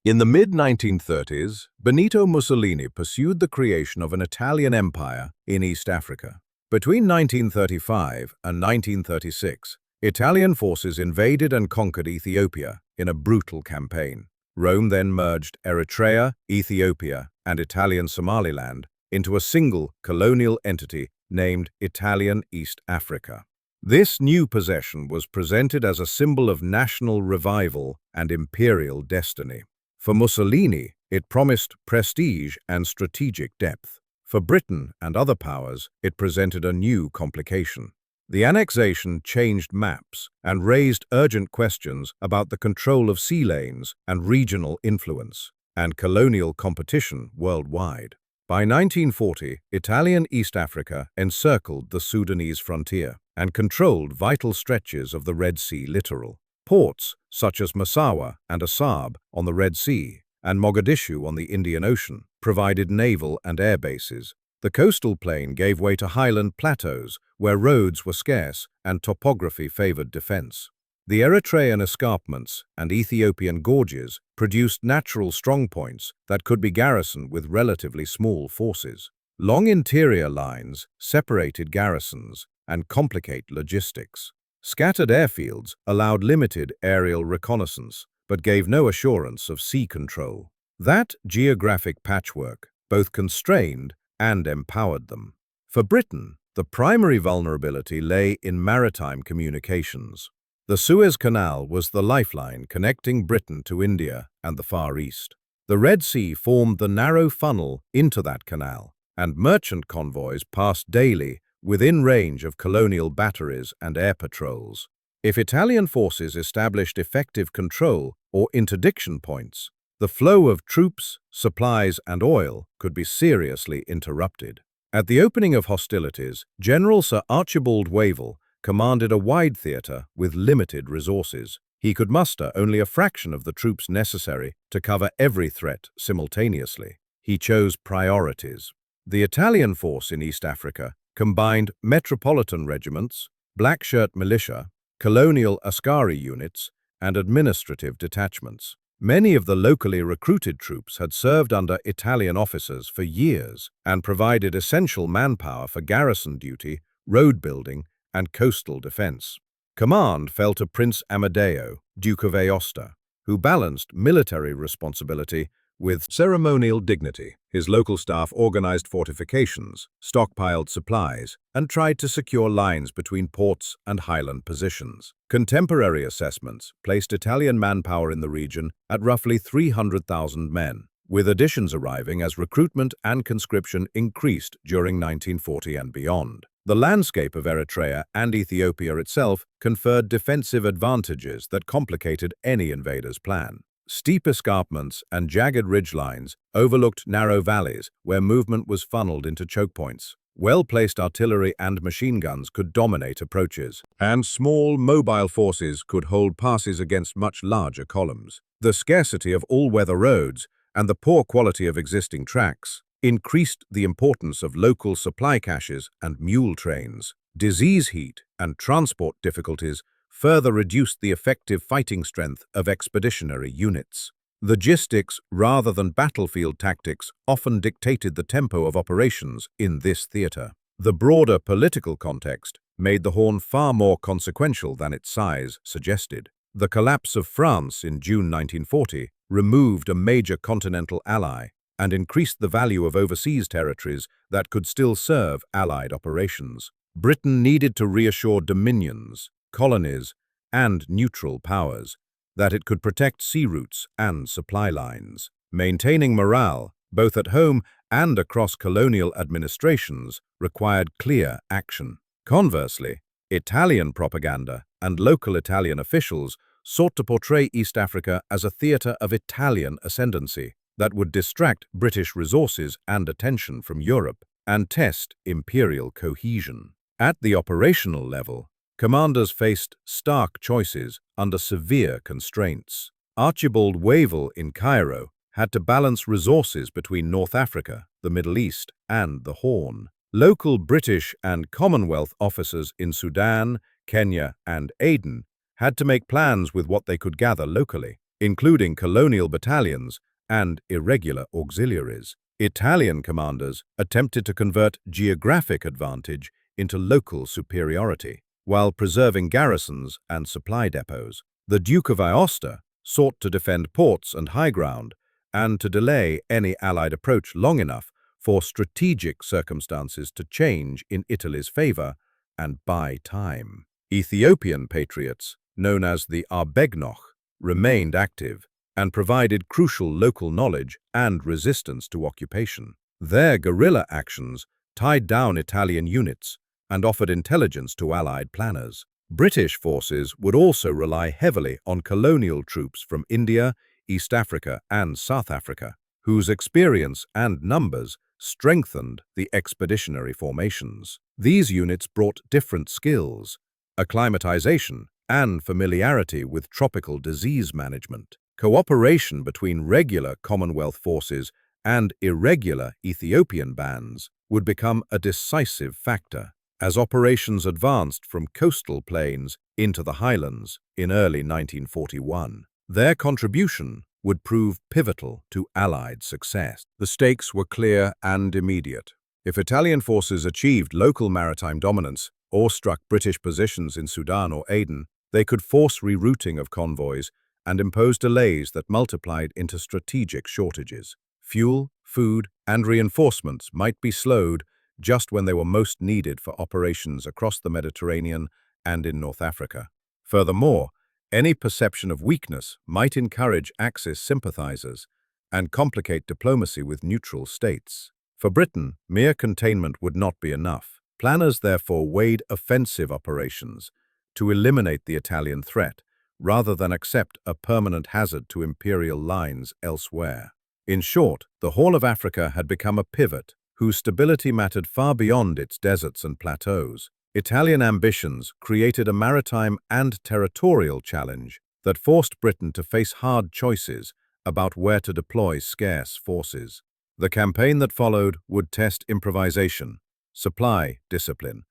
In the mid-1930s, Benito Mussolini pursued the creation of an Italian empire in East Africa. Between 1935 and 1936, Italian forces invaded and conquered Ethiopia in a brutal campaign. Rome then merged Eritrea, Ethiopia, and Italian Somaliland into a single colonial entity named Italian East Africa. This new possession was presented as a symbol of national revival and imperial destiny. For Mussolini, it promised prestige and strategic depth. For Britain and other powers, it presented a new complication. The annexation changed maps and raised urgent questions about the control of sea lanes and regional influence, and colonial competition worldwide. By 1940, Italian East Africa encircled the Sudanese frontier and controlled vital stretches of the Red Sea littoral. Ports such as Massawa and Assab on the Red Sea and Mogadishu on the Indian Ocean provided naval and air bases. The coastal plain gave way to highland plateaus where roads were scarce and topography favored defense. The Eritrean escarpments and Ethiopian gorges produced natural strongpoints that could be garrisoned with relatively small forces. Long interior lines separated garrisons and complicate logistics. Scattered airfields allowed limited aerial reconnaissance, but gave no assurance of sea control. That geographic patchwork both constrained and empowered them. For Britain, the primary vulnerability lay in maritime communications. The Suez Canal was the lifeline connecting Britain to India and the Far East. The Red Sea formed the narrow funnel into that canal, and merchant convoys passed daily within range of colonial batteries and air patrols. If Italian forces established effective control or interdiction points, the flow of troops, supplies, and oil could be seriously interrupted. At the opening of hostilities, General Sir Archibald Wavell commanded a wide theatre with limited resources. He could muster only a fraction of the troops necessary to cover every threat simultaneously. He chose priorities. The Italian force in East Africa combined metropolitan regiments, black shirt militia, colonial askari units, and administrative detachments. Many of the locally recruited troops had served under Italian officers for years and provided essential manpower for garrison duty, road building, and coastal defense. Command fell to Prince Amadeo, Duke of Aosta, who balanced military responsibility with ceremonial dignity. His local staff organized fortifications, stockpiled supplies, and tried to secure lines between ports and highland positions. Contemporary assessments placed Italian manpower in the region at roughly 300,000 men, with additions arriving as recruitment and conscription increased during 1940 and beyond. The landscape of Eritrea and Ethiopia itself conferred defensive advantages that complicated any invader's plan. Steep escarpments and jagged ridgelines overlooked narrow valleys where movement was funneled into choke points. Well-placed artillery and machine guns could dominate approaches, and small, mobile forces could hold passes against much larger columns. The scarcity of all-weather roads and the poor quality of existing tracks increased the importance of local supply caches and mule trains. Disease heat and transport difficulties further reduced the effective fighting strength of expeditionary units. Logistics rather than battlefield tactics often dictated the tempo of operations in this theatre. The broader political context made the Horn far more consequential than its size suggested. The collapse of France in June 1940 removed a major continental ally and increased the value of overseas territories that could still serve Allied operations. Britain needed to reassure dominions, colonies, and neutral powers that it could protect sea routes and supply lines. Maintaining morale, both at home and across colonial administrations, required clear action. Conversely, Italian propaganda and local Italian officials sought to portray East Africa as a theatre of Italian ascendancy that would distract British resources and attention from Europe and test imperial cohesion. At the operational level, commanders faced stark choices under severe constraints. Archibald Wavell in Cairo had to balance resources between North Africa, the Middle East, and the Horn. Local British and Commonwealth officers in Sudan, Kenya, and Aden had to make plans with what they could gather locally. including colonial battalions and irregular auxiliaries. Italian commanders attempted to convert geographic advantage into local superiority, while preserving garrisons and supply depots. The Duke of Aosta sought to defend ports and high ground and to delay any Allied approach long enough for strategic circumstances to change in Italy's favor and buy time. Ethiopian patriots, known as the Arbegnoch, remained active and provided crucial local knowledge and resistance to occupation. Their guerrilla actions tied down Italian units and offered intelligence to Allied planners. British forces would also rely heavily on colonial troops from India, East Africa, and South Africa, whose experience and numbers strengthened the expeditionary formations. These units brought different skills, acclimatization, and familiarity with tropical disease management. Cooperation between regular Commonwealth forces and irregular Ethiopian bands would become a decisive factor as operations advanced from coastal plains into the highlands in early 1941. Their contribution would prove pivotal to Allied success. The stakes were clear and immediate. If Italian forces achieved local maritime dominance or struck British positions in Sudan or Aden, they could force rerouting of convoys and impose delays that multiplied into strategic shortages. Fuel, food, and reinforcements might be slowed just when they were most needed for operations across the Mediterranean and in North Africa. Furthermore, any perception of weakness might encourage Axis sympathizers and complicate diplomacy with neutral states. For Britain, mere containment would not be enough. Planners therefore weighed offensive operations to eliminate the Italian threat, rather than accept a permanent hazard to imperial lines elsewhere. In short, the Horn of Africa had become a pivot whose stability mattered far beyond its deserts and plateaus. Italian ambitions created a maritime and territorial challenge that forced Britain to face hard choices about where to deploy scarce forces. The campaign that followed would test improvisation, supply discipline,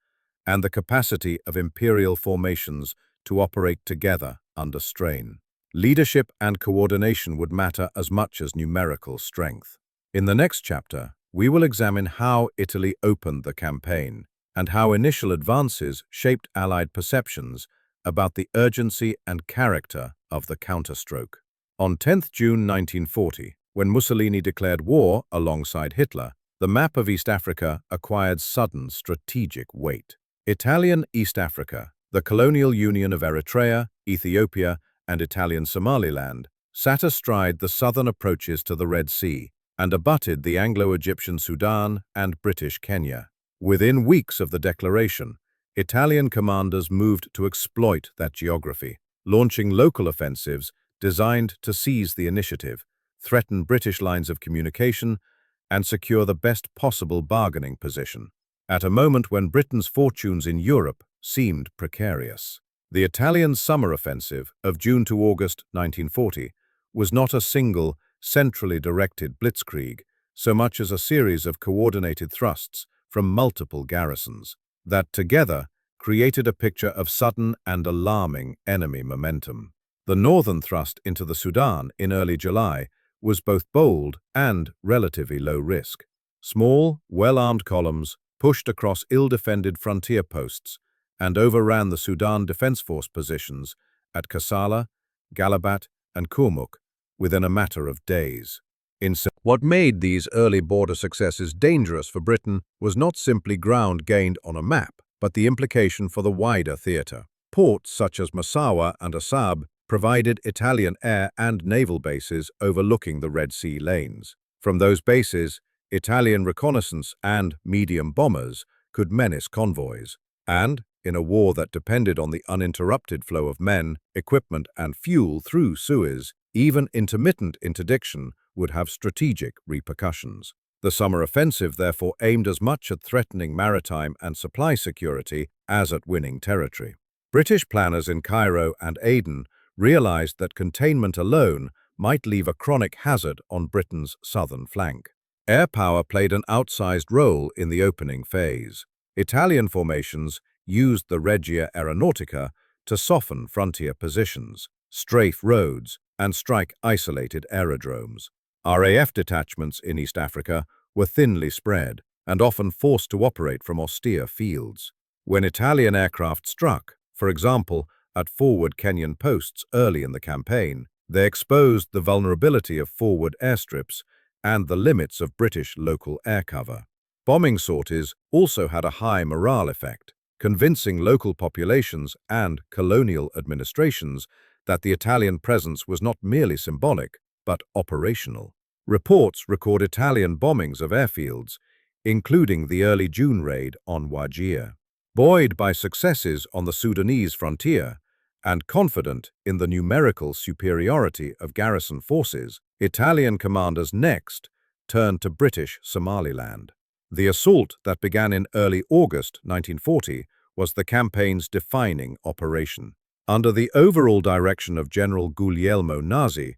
and the capacity of imperial formations to operate together under strain. Leadership and coordination would matter as much as numerical strength. In the next chapter, we will examine how Italy opened the campaign and how initial advances shaped Allied perceptions about the urgency and character of the counterstroke. On 10th June 1940, when Mussolini declared war alongside Hitler, the map of East Africa acquired sudden strategic weight. Italian East Africa, the colonial union of Eritrea, Ethiopia, and Italian Somaliland, sat astride the southern approaches to the Red Sea and abutted the Anglo-Egyptian Sudan and British Kenya. Within weeks of the declaration, Italian commanders moved to exploit that geography, launching local offensives designed to seize the initiative, threaten British lines of communication, and secure the best possible bargaining position, at a moment when Britain's fortunes in Europe seemed precarious. The Italian summer offensive of June to August 1940 was not a single, centrally directed blitzkrieg, so much as a series of coordinated thrusts from multiple garrisons that together created a picture of sudden and alarming enemy momentum. The northern thrust into the Sudan in early July was both bold and relatively low risk. Small, well-armed columns pushed across ill-defended frontier posts and overran the Sudan Defense Force positions at Kassala, Galabat, and Kurmuk within a matter of days. What made these early border successes dangerous for Britain was not simply ground gained on a map, but the implication for the wider theatre. Ports such as Massawa and Assab provided Italian air and naval bases overlooking the Red Sea lanes. From those bases, Italian reconnaissance and medium bombers could menace convoys. And, in a war that depended on the uninterrupted flow of men, equipment, and fuel through Suez, even intermittent interdiction would have strategic repercussions. The summer offensive therefore aimed as much at threatening maritime and supply security as at winning territory. British planners in Cairo and Aden realized that containment alone might leave a chronic hazard on Britain's southern flank. Air power played an outsized role in the opening phase. Italian formations used the Regia Aeronautica to soften frontier positions, strafe roads, and strike isolated aerodromes. RAF detachments in East Africa were thinly spread and often forced to operate from austere fields. When Italian aircraft struck, for example, at forward Kenyan posts early in the campaign, they exposed the vulnerability of forward airstrips and the limits of British local air cover. Bombing sorties also had a high morale effect, convincing local populations and colonial administrations that the Italian presence was not merely symbolic, but operational. Reports record Italian bombings of airfields, including the early June raid on WWII. Buoyed by successes on the Sudanese frontier, and confident in the numerical superiority of garrison forces, Italian commanders next turned to British Somaliland. The assault that began in early August 1940 was the campaign's defining operation. Under the overall direction of General Guglielmo Nazi,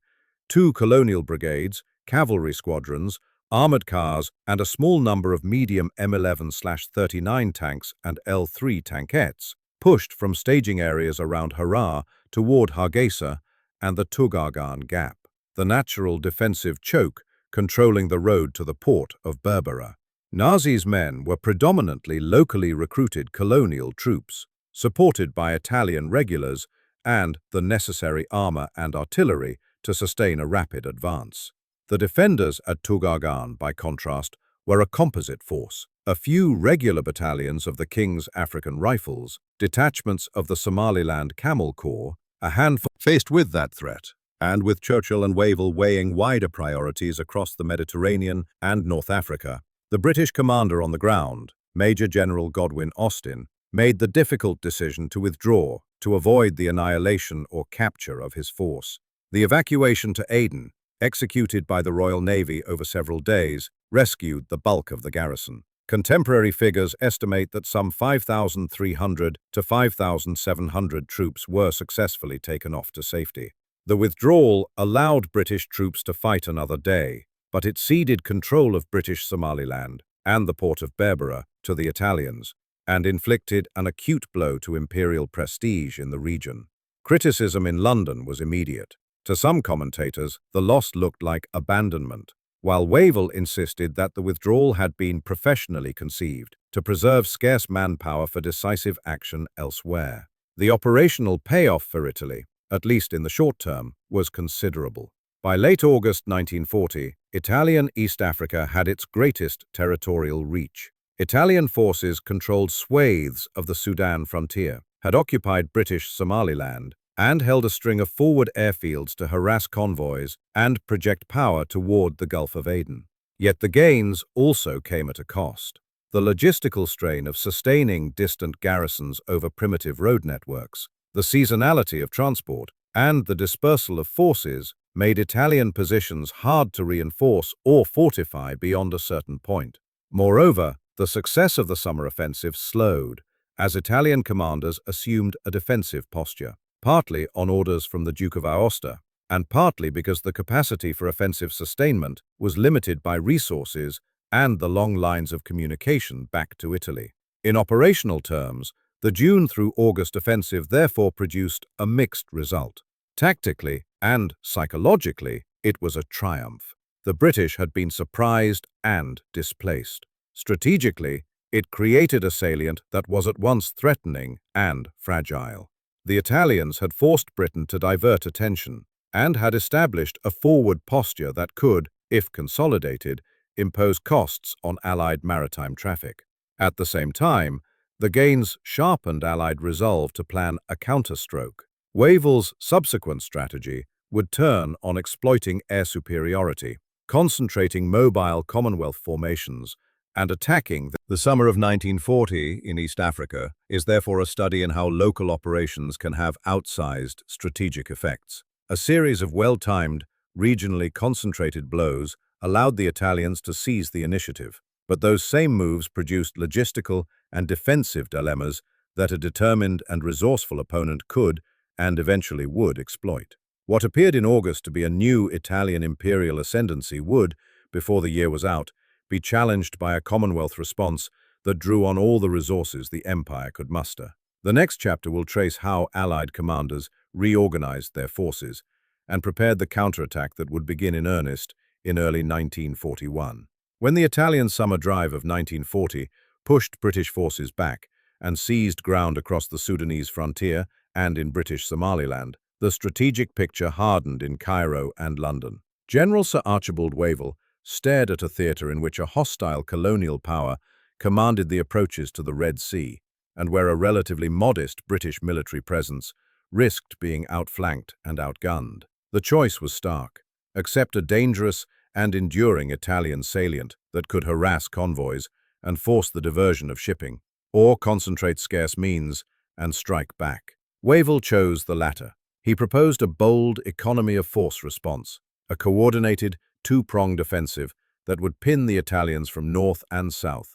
2 colonial brigades, cavalry squadrons, armored cars, and a small number of medium M11/39 tanks and L3 tankettes pushed from staging areas around Harar toward Hargeisa and the Tugargan Gap, the natural defensive choke controlling the road to the port of Berbera. Nazi's men were predominantly locally recruited colonial troops, supported by Italian regulars and the necessary armor and artillery to sustain a rapid advance. The defenders at Tugargan, by contrast, were a composite force. A few regular battalions of the King's African Rifles, detachments of the Somaliland Camel Corps, a handful faced with that threat, and with Churchill and Wavell weighing wider priorities across the Mediterranean and North Africa, the British commander on the ground, Major General Godwin Austen, made the difficult decision to withdraw to avoid the annihilation or capture of his force. The evacuation to Aden, executed by the Royal Navy over several days, rescued the bulk of the garrison. Contemporary figures estimate that some 5,300 to 5,700 troops were successfully taken off to safety. The withdrawal allowed British troops to fight another day, but it ceded control of British Somaliland and the port of Berbera to the Italians, and inflicted an acute blow to imperial prestige in the region. Criticism in London was immediate. To some commentators, the loss looked like abandonment, while Wavell insisted that the withdrawal had been professionally conceived to preserve scarce manpower for decisive action elsewhere. The operational payoff for Italy, at least in the short term, was considerable. By late August 1940, Italian East Africa had its greatest territorial reach. Italian forces controlled swathes of the Sudan frontier, had occupied British Somaliland, and held a string of forward airfields to harass convoys and project power toward the Gulf of Aden. Yet the gains also came at a cost. The logistical strain of sustaining distant garrisons over primitive road networks, the seasonality of transport, and the dispersal of forces made Italian positions hard to reinforce or fortify beyond a certain point. Moreover, the success of the summer offensive slowed, as Italian commanders assumed a defensive posture, partly on orders from the Duke of Aosta, and partly because the capacity for offensive sustainment was limited by resources and the long lines of communication back to Italy. In operational terms, the June through August offensive therefore produced a mixed result. Tactically and psychologically, it was a triumph. The British had been surprised and displaced. Strategically, it created a salient that was at once threatening and fragile. The Italians had forced Britain to divert attention and had established a forward posture that could, if consolidated, impose costs on Allied maritime traffic. At the same time, the gains sharpened Allied resolve to plan a counterstroke. Wavell's subsequent strategy would turn on exploiting air superiority, concentrating mobile Commonwealth formations, and attacking. The summer of 1940 in East Africa is therefore a study in how local operations can have outsized strategic effects. A series of well-timed, regionally concentrated blows allowed the Italians to seize the initiative, but those same moves produced logistical and defensive dilemmas that a determined and resourceful opponent could, and eventually would, exploit. What appeared in August to be a new Italian imperial ascendancy would, before the year was out, be challenged by a Commonwealth response that drew on all the resources the empire could muster. The next chapter will trace how Allied commanders reorganized their forces and prepared the counterattack that would begin in earnest in early 1941. When the Italian summer drive of 1940 pushed British forces back and seized ground across the Sudanese frontier and in British Somaliland, the strategic picture hardened in Cairo and London. General Sir Archibald Wavell stared at a theatre in which a hostile colonial power commanded the approaches to the Red Sea, and where a relatively modest British military presence risked being outflanked and outgunned. The choice was stark: accept a dangerous and enduring Italian salient that could harass convoys and force the diversion of shipping, or concentrate scarce means and strike back. Wavell chose the latter. He proposed a bold economy-of-force response, a coordinated, two-pronged offensive that would pin the Italians from north and south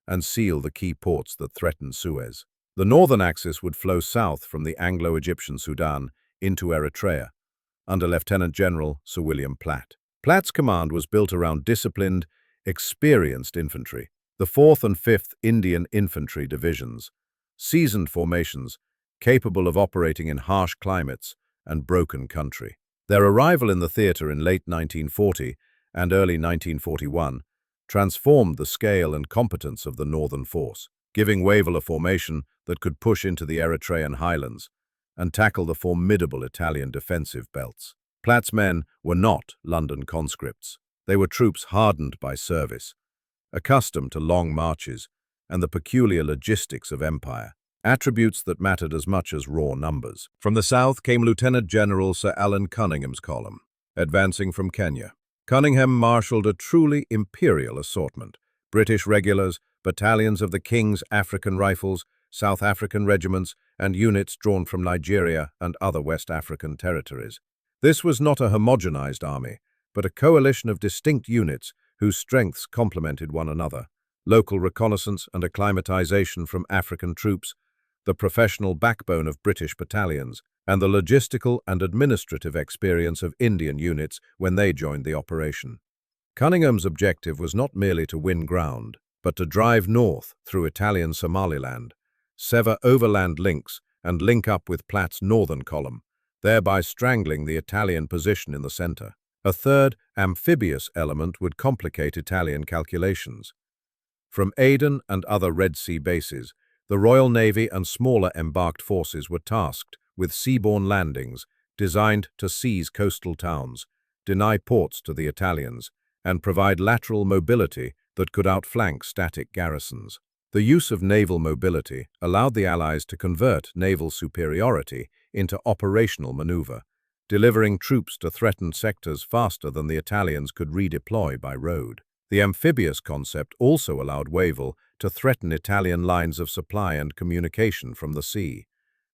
and seal the key ports that threatened Suez. The northern axis would flow south from the Anglo-Egyptian Sudan into Eritrea, under Lieutenant General Sir William Platt. Platt's command was built around disciplined, experienced infantry. The 4th and 5th Indian Infantry Divisions, seasoned formations, capable of operating in harsh climates and broken country. Their arrival in the theatre in late 1940 and early 1941 transformed the scale and competence of the northern force, giving Wavell a formation that could push into the Eritrean highlands and tackle the formidable Italian defensive belts. Platt's men were not London conscripts. They were troops hardened by service, accustomed to long marches and the peculiar logistics of empire, attributes that mattered as much as raw numbers. From the south came Lieutenant General Sir Alan Cunningham's column, advancing from Kenya. Cunningham marshaled a truly imperial assortment: British regulars, battalions of the King's African Rifles, South African regiments, and units drawn from Nigeria and other West African territories. This was not a homogenized army, but a coalition of distinct units whose strengths complemented one another: local reconnaissance and acclimatization from African troops, the professional backbone of British battalions, and the logistical and administrative experience of Indian units when they joined the operation. Cunningham's objective was not merely to win ground, but to drive north through Italian Somaliland, sever overland links, and link up with Platt's northern column, thereby strangling the Italian position in the center. A third, amphibious element would complicate Italian calculations. From Aden and other Red Sea bases, the Royal Navy and smaller embarked forces were tasked with seaborne landings designed to seize coastal towns, deny ports to the Italians, and provide lateral mobility that could outflank static garrisons. The use of naval mobility allowed the Allies to convert naval superiority into operational maneuver, delivering troops to threatened sectors faster than the Italians could redeploy by road. The amphibious concept also allowed Wavell to threaten Italian lines of supply and communication from the sea,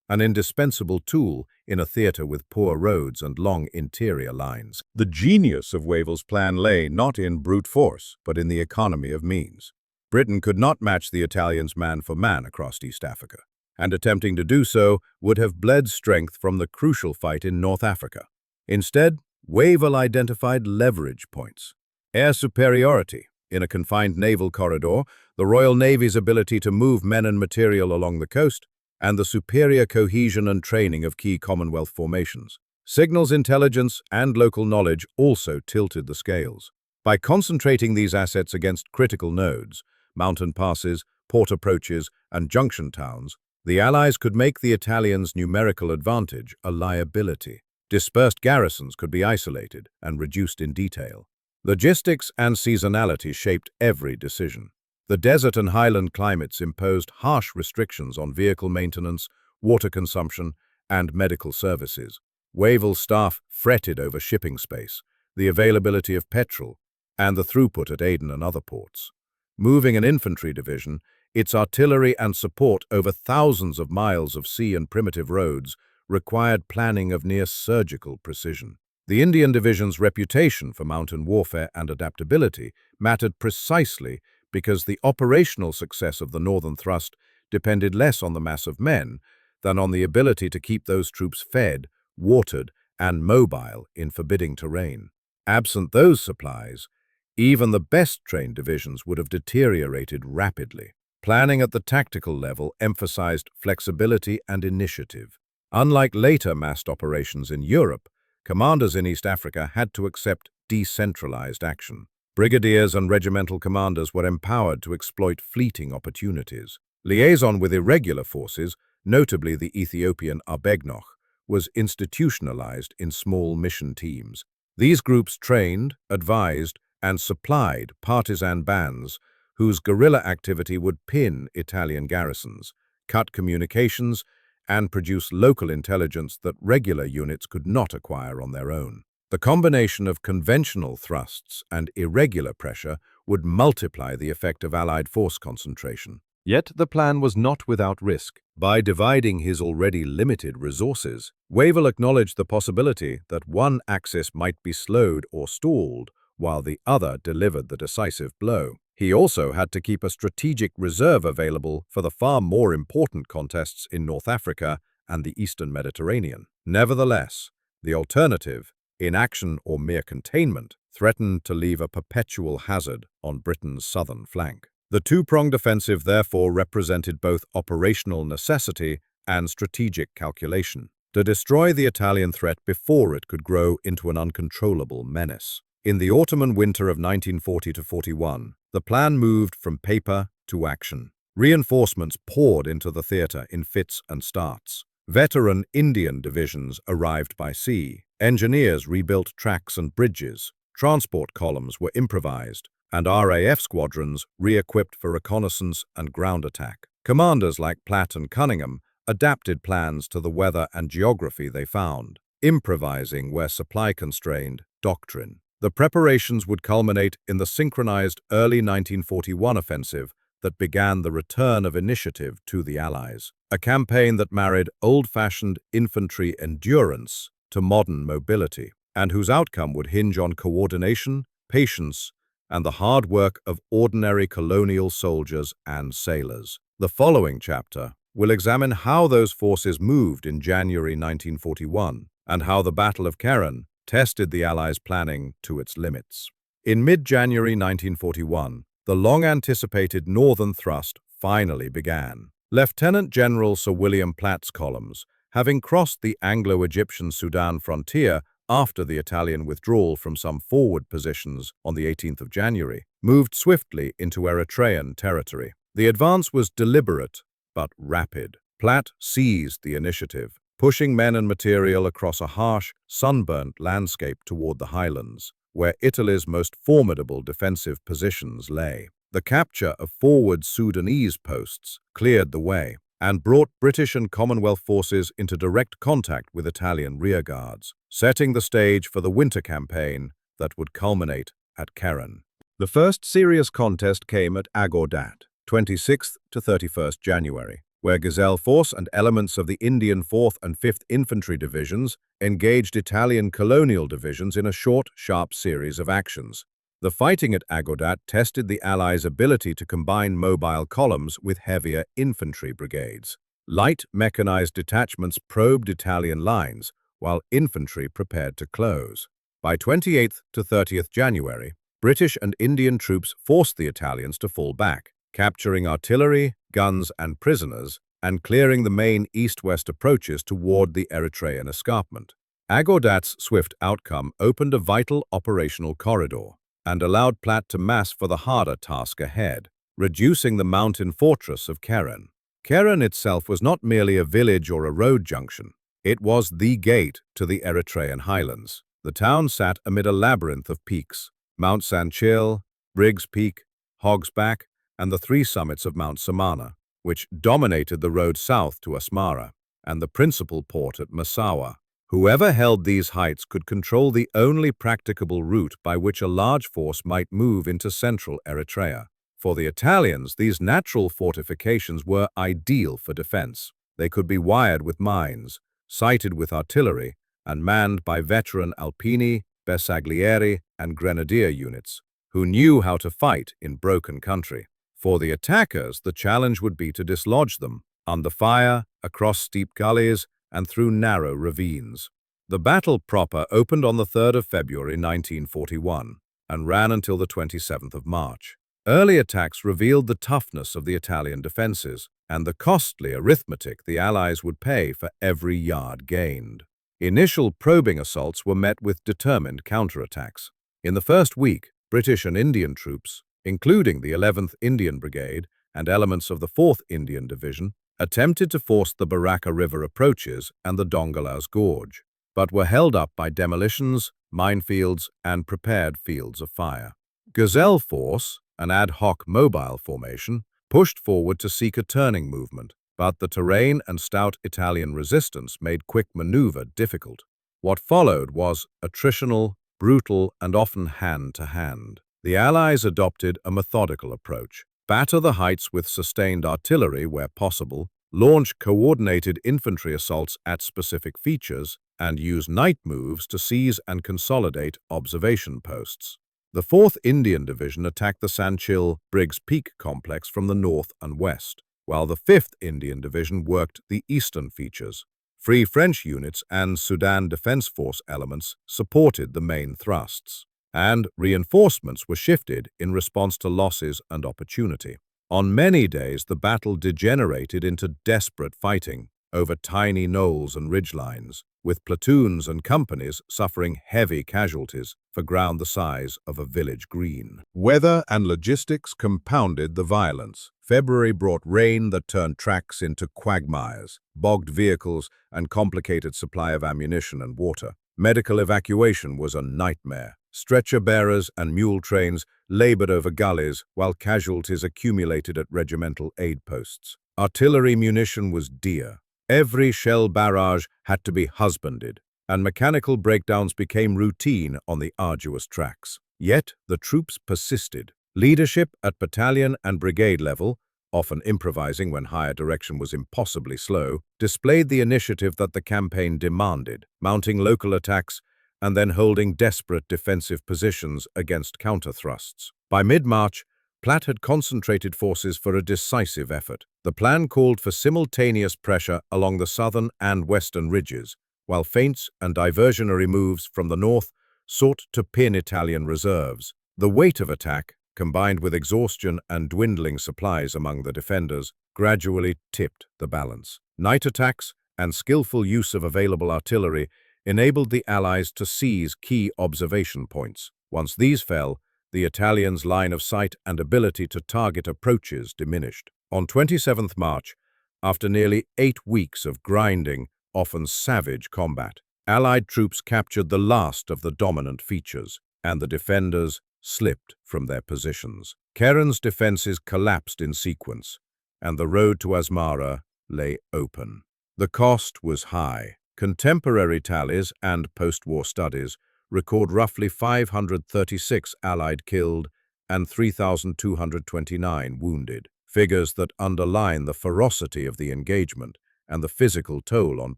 an indispensable tool in a theatre with poor roads and long interior lines. The genius of Wavell's plan lay not in brute force, but in the economy of means. Britain could not match the Italians man for man across East Africa, and attempting to do so would have bled strength from the crucial fight in North Africa. Instead, Wavell identified leverage points: air superiority in a confined naval corridor, the Royal Navy's ability to move men and material along the coast, and the superior cohesion and training of key Commonwealth formations. Signals intelligence and local knowledge also tilted the scales. By concentrating these assets against critical nodes, mountain passes, port approaches, and junction towns, the Allies could make the Italians' numerical advantage a liability. Dispersed garrisons could be isolated and reduced in detail. Logistics and seasonality shaped every decision. The desert and highland climates imposed harsh restrictions on vehicle maintenance, water consumption, and medical services. Wavell's staff fretted over shipping space, the availability of petrol, and the throughput at Aden and other ports. Moving an infantry division, its artillery and support over thousands of miles of sea and primitive roads required planning of near-surgical precision. The Indian Division's reputation for mountain warfare and adaptability mattered precisely because the operational success of the northern thrust depended less on the mass of men than on the ability to keep those troops fed, watered, and mobile in forbidding terrain. Absent those supplies, even the best-trained divisions would have deteriorated rapidly. Planning at the tactical level emphasized flexibility and initiative. Unlike later massed operations in Europe, commanders in East Africa had to accept decentralized action. Brigadiers and regimental commanders were empowered to exploit fleeting opportunities. Liaison with irregular forces, notably the Ethiopian Abegnoch, was institutionalized in small mission teams. These groups trained, advised, and supplied partisan bands whose guerrilla activity would pin Italian garrisons, cut communications, and produce local intelligence that regular units could not acquire on their own. The combination of conventional thrusts and irregular pressure would multiply the effect of Allied force concentration. Yet the plan was not without risk. By dividing his already limited resources, Wavell acknowledged the possibility that one axis might be slowed or stalled, while the other delivered the decisive blow. He also had to keep a strategic reserve available for the far more important contests in North Africa and the Eastern Mediterranean. Nevertheless, the alternative, inaction or mere containment, threatened to leave a perpetual hazard on Britain's southern flank. The two-pronged offensive therefore represented both operational necessity and strategic calculation, to destroy the Italian threat before it could grow into an uncontrollable menace. In the autumn and winter of 1940–41, the plan moved from paper to action. Reinforcements poured into the theatre in fits and starts. Veteran Indian divisions arrived by sea. Engineers rebuilt tracks and bridges. Transport columns were improvised, and RAF squadrons re-equipped for reconnaissance and ground attack. Commanders like Platt and Cunningham adapted plans to the weather and geography they found, improvising where supply constrained doctrine. The preparations would culminate in the synchronized early 1941 offensive that began the return of initiative to the Allies, a campaign that married old-fashioned infantry endurance to modern mobility, and whose outcome would hinge on coordination, patience, and the hard work of ordinary colonial soldiers and sailors. The following chapter will examine how those forces moved in January 1941 and how the Battle of Keren tested the Allies' planning to its limits. In mid-January 1941, the long-anticipated northern thrust finally began. Lieutenant General Sir William Platt's columns, having crossed the Anglo-Egyptian Sudan frontier after the Italian withdrawal from some forward positions on the 18th of January, moved swiftly into Eritrean territory. The advance was deliberate but rapid. Platt seized the initiative, pushing men and material across a harsh, sunburnt landscape toward the highlands, where Italy's most formidable defensive positions lay. The capture of forward Sudanese posts cleared the way and brought British and Commonwealth forces into direct contact with Italian rearguards, setting the stage for the winter campaign that would culminate at Keren. The first serious contest came at Agordat, 26th to 31st January, where Gazelle Force and elements of the Indian 4th and 5th Infantry Divisions engaged Italian colonial divisions in a short, sharp series of actions. The fighting at Agordat tested the Allies' ability to combine mobile columns with heavier infantry brigades. Light mechanized detachments probed Italian lines, while infantry prepared to close. By 28th to 30th January, British and Indian troops forced the Italians to fall back, capturing artillery, guns, and prisoners, and clearing the main east-west approaches toward the Eritrean escarpment. Agordat's swift outcome opened a vital operational corridor and allowed Platt to mass for the harder task ahead, reducing the mountain fortress of Keren. Keren itself was not merely a village or a road junction. It was the gate to the Eritrean highlands. The town sat amid a labyrinth of peaks: Mount Sanchil, Briggs Peak, Hog's Back, and the three summits of Mount Samana, which dominated the road south to Asmara and the principal port at Massawa. Whoever held these heights could control the only practicable route by which a large force might move into central Eritrea. For the Italians, these natural fortifications were ideal for defense. They could be wired with mines, sighted with artillery, and manned by veteran Alpini, Bersaglieri, and Grenadier units, who knew how to fight in broken country. For the attackers, the challenge would be to dislodge them, under fire, across steep gullies, and through narrow ravines. The battle proper opened on the 3rd of February 1941 and ran until the 27th of March. Early attacks revealed the toughness of the Italian defenses and the costly arithmetic the Allies would pay for every yard gained. Initial probing assaults were met with determined counterattacks. In the first week, British and Indian troops, including the 11th Indian Brigade and elements of the 4th Indian Division, attempted to force the Baraka River approaches and the Dongolas Gorge, but were held up by demolitions, minefields, and prepared fields of fire. Gazelle Force, an ad hoc mobile formation, pushed forward to seek a turning movement, but the terrain and stout Italian resistance made quick maneuver difficult. What followed was attritional, brutal, and often hand-to-hand. The Allies adopted a methodical approach: batter the heights with sustained artillery where possible, launch coordinated infantry assaults at specific features, and use night moves to seize and consolidate observation posts. The 4th Indian Division attacked the Sanchil Briggs Peak complex from the north and west, while the 5th Indian Division worked the eastern features. Free French units and Sudan Defense Force elements supported the main thrusts, and reinforcements were shifted in response to losses and opportunity. On many days, the battle degenerated into desperate fighting over tiny knolls and ridgelines, with platoons and companies suffering heavy casualties for ground the size of a village green. Weather and logistics compounded the violence. February brought rain that turned tracks into quagmires, bogged vehicles, and complicated supply of ammunition and water. Medical evacuation was a nightmare. Stretcher bearers and mule trains labored over gullies while casualties accumulated at regimental aid posts. Artillery munition was dear. Every shell barrage had to be husbanded, and mechanical breakdowns became routine on the arduous tracks. Yet the troops persisted. Leadership at battalion and brigade level, often improvising when higher direction was impossibly slow, displayed the initiative that the campaign demanded, mounting local attacks and then holding desperate defensive positions against counter-thrusts. By mid-March, Platt had concentrated forces for a decisive effort. The plan called for simultaneous pressure along the southern and western ridges, while feints and diversionary moves from the north sought to pin Italian reserves. The weight of attack, combined with exhaustion and dwindling supplies among the defenders, gradually tipped the balance. Night attacks and skillful use of available artillery enabled the Allies to seize key observation points. Once these fell, the Italians' line of sight and ability to target approaches diminished. On 27th March, after nearly 8 weeks of grinding, often savage combat, Allied troops captured the last of the dominant features, and the defenders slipped from their positions. Keren's defenses collapsed in sequence, and the road to Asmara lay open. The cost was high. Contemporary tallies and post-war studies record roughly 536 Allied killed and 3,229 wounded, figures that underline the ferocity of the engagement and the physical toll on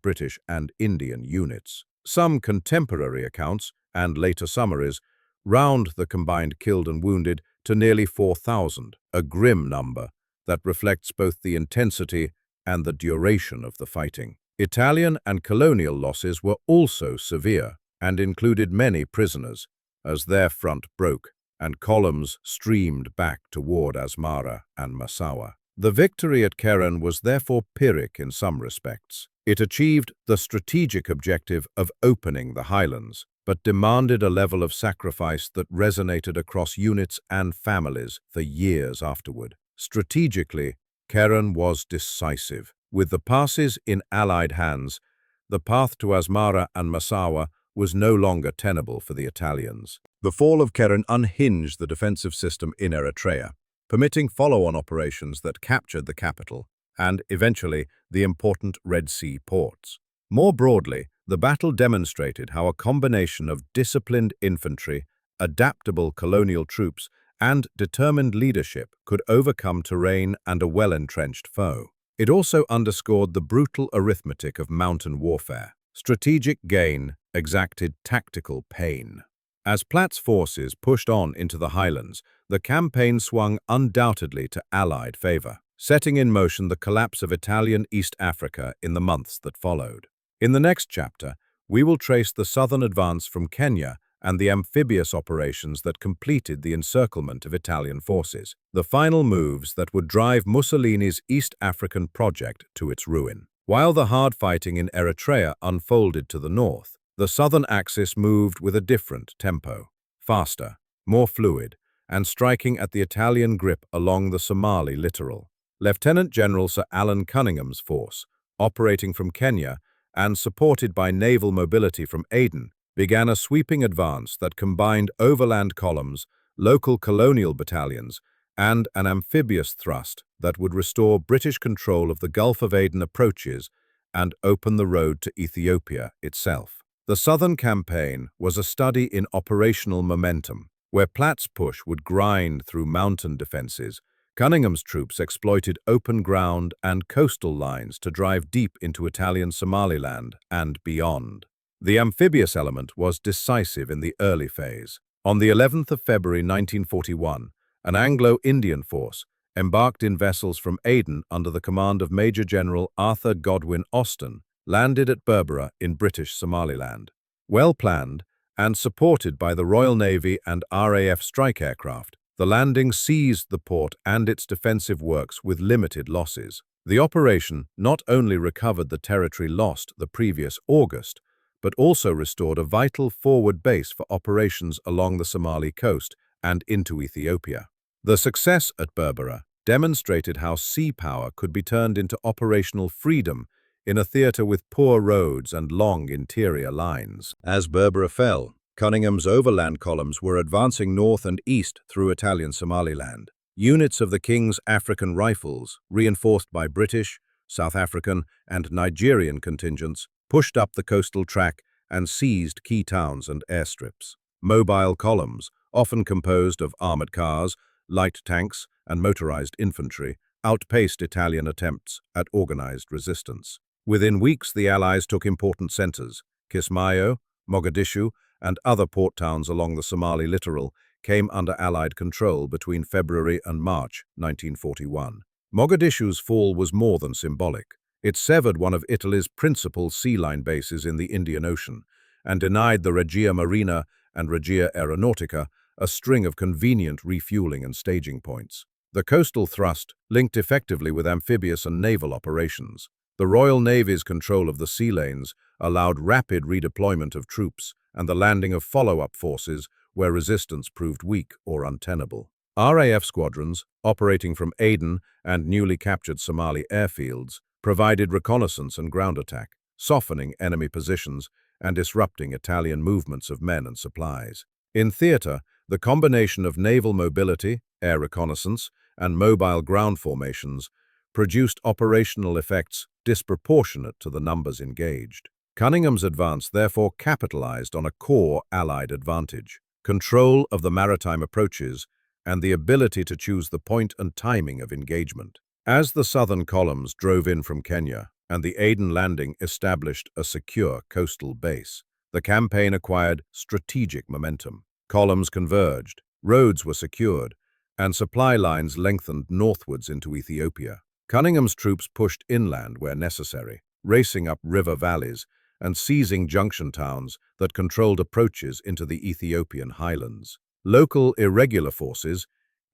British and Indian units. Some contemporary accounts and later summaries round the combined killed and wounded to nearly 4,000, a grim number that reflects both the intensity and the duration of the fighting. Italian and colonial losses were also severe and included many prisoners, as their front broke and columns streamed back toward Asmara and Massawa. The victory at Keren was therefore Pyrrhic in some respects. It achieved the strategic objective of opening the highlands, but demanded a level of sacrifice that resonated across units and families for years afterward. Strategically, Keren was decisive. With the passes in Allied hands, the path to Asmara and Massawa was no longer tenable for the Italians. The fall of Keren unhinged the defensive system in Eritrea, permitting follow-on operations that captured the capital and, eventually, the important Red Sea ports. More broadly, the battle demonstrated how a combination of disciplined infantry, adaptable colonial troops, and determined leadership could overcome terrain and a well-entrenched foe. It also underscored the brutal arithmetic of mountain warfare. Strategic gain exacted tactical pain. As Platt's forces pushed on into the highlands, the campaign swung undoubtedly to Allied favor, setting in motion the collapse of Italian East Africa in the months that followed. In the next chapter, we will trace the southern advance from Kenya and the amphibious operations that completed the encirclement of Italian forces, the final moves that would drive Mussolini's East African project to its ruin. While the hard fighting in Eritrea unfolded to the north, the southern axis moved with a different tempo, faster, more fluid, and striking at the Italian grip along the Somali littoral. Lieutenant General Sir Alan Cunningham's force, operating from Kenya and supported by naval mobility from Aden, began a sweeping advance that combined overland columns, local colonial battalions, and an amphibious thrust that would restore British control of the Gulf of Aden approaches and open the road to Ethiopia itself. The Southern Campaign was a study in operational momentum, where Platt's push would grind through mountain defenses. Cunningham's troops exploited open ground and coastal lines to drive deep into Italian Somaliland and beyond. The amphibious element was decisive in the early phase. On the 11th of February 1941, an Anglo-Indian force, embarked in vessels from Aden under the command of Major General Arthur Godwin Austen, landed at Berbera in British Somaliland. Well planned and supported by the Royal Navy and RAF strike aircraft, the landing seized the port and its defensive works with limited losses. The operation not only recovered the territory lost the previous August, but also restored a vital forward base for operations along the Somali coast and into Ethiopia. The success at Berbera demonstrated how sea power could be turned into operational freedom in a theater with poor roads and long interior lines. As Berbera fell, Cunningham's overland columns were advancing north and east through Italian Somaliland. Units of the King's African Rifles, reinforced by British, South African, and Nigerian contingents, pushed up the coastal track and seized key towns and airstrips. Mobile columns, often composed of armored cars, light tanks, and motorized infantry, outpaced Italian attempts at organized resistance. Within weeks, the Allies took important centers. Kismayo, Mogadishu, and other port towns along the Somali littoral came under Allied control between February and March 1941. Mogadishu's fall was more than symbolic. It severed one of Italy's principal sea line bases in the Indian Ocean and denied the Regia Marina and Regia Aeronautica a string of convenient refueling and staging points. The coastal thrust linked effectively with amphibious and naval operations. The Royal Navy's control of the sea lanes allowed rapid redeployment of troops and the landing of follow-up forces where resistance proved weak or untenable. RAF squadrons, operating from Aden and newly captured Somali airfields, provided reconnaissance and ground attack, softening enemy positions and disrupting Italian movements of men and supplies. In theater, the combination of naval mobility, air reconnaissance, and mobile ground formations produced operational effects disproportionate to the numbers engaged. Cunningham's advance therefore capitalized on a core Allied advantage: control of the maritime approaches and the ability to choose the point and timing of engagement. As the southern columns drove in from Kenya and the Aden landing established a secure coastal base, the campaign acquired strategic momentum. Columns converged, roads were secured, and supply lines lengthened northwards into Ethiopia. Cunningham's troops pushed inland where necessary, racing up river valleys and seizing junction towns that controlled approaches into the Ethiopian highlands. Local irregular forces,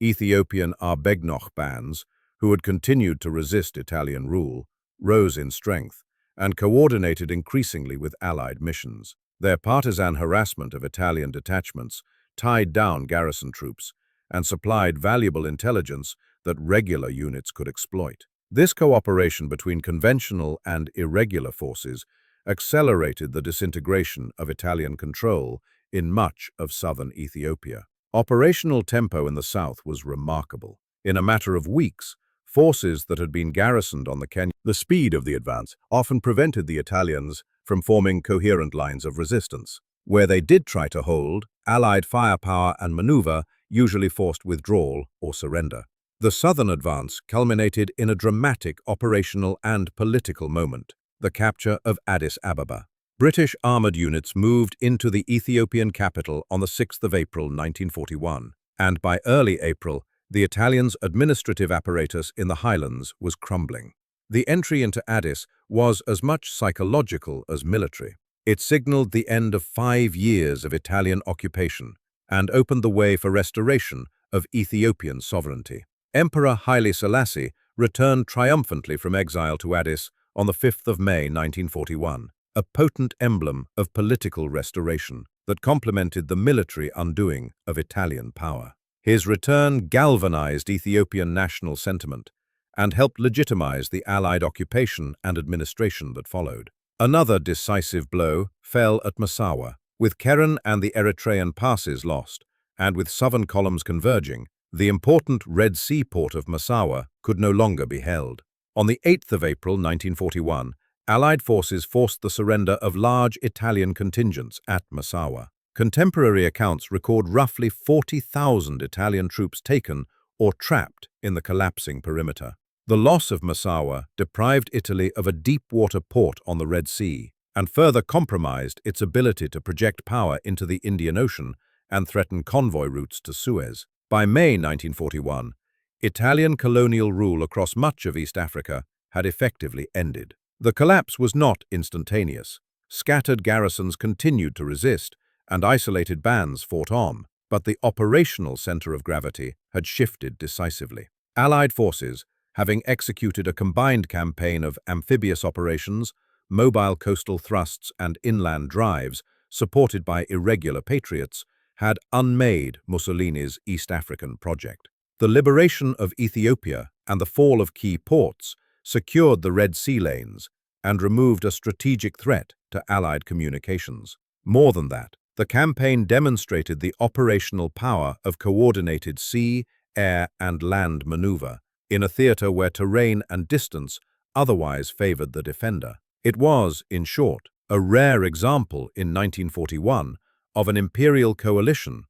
Ethiopian Arbegnach bands, who had continued to resist Italian rule, rose in strength and coordinated increasingly with Allied missions. Their partisan harassment of Italian detachments tied down garrison troops and supplied valuable intelligence that regular units could exploit. This cooperation between conventional and irregular forces accelerated the disintegration of Italian control in much of southern Ethiopia. Operational tempo in the south was remarkable. In a matter of weeks, forces that had been garrisoned on the Kenya. The speed of the advance often prevented the Italians from forming coherent lines of resistance. Where they did try to hold, Allied firepower and maneuver usually forced withdrawal or surrender. The southern advance culminated in a dramatic operational and political moment: the capture of Addis Ababa. British armored units moved into the Ethiopian capital on the 6th of April 1941, and by early April, the Italians' administrative apparatus in the highlands was crumbling. The entry into Addis was as much psychological as military. It signaled the end of 5 years of Italian occupation and opened the way for restoration of Ethiopian sovereignty. Emperor Haile Selassie returned triumphantly from exile to Addis on the 5th of May 1941, a potent emblem of political restoration that complemented the military undoing of Italian power. His return galvanized Ethiopian national sentiment and helped legitimize the Allied occupation and administration that followed. Another decisive blow fell at Massawa. With Keren and the Eritrean passes lost, and with southern columns converging, the important Red Sea port of Massawa could no longer be held. On the 8th of April 1941, Allied forces forced the surrender of large Italian contingents at Massawa. Contemporary accounts record roughly 40,000 Italian troops taken or trapped in the collapsing perimeter. The loss of Massawa deprived Italy of a deep-water port on the Red Sea and further compromised its ability to project power into the Indian Ocean and threaten convoy routes to Suez. By May 1941, Italian colonial rule across much of East Africa had effectively ended. The collapse was not instantaneous. Scattered garrisons continued to resist, and isolated bands fought on, but the operational center of gravity had shifted decisively. Allied forces, having executed a combined campaign of amphibious operations, mobile coastal thrusts and inland drives, supported by irregular patriots, had unmade Mussolini's East African project. The liberation of Ethiopia and the fall of key ports secured the Red Sea lanes and removed a strategic threat to Allied communications. More than that, the campaign demonstrated the operational power of coordinated sea, air, and land maneuver in a theater where terrain and distance otherwise favored the defender. It was, in short, a rare example in 1941 of an imperial coalition.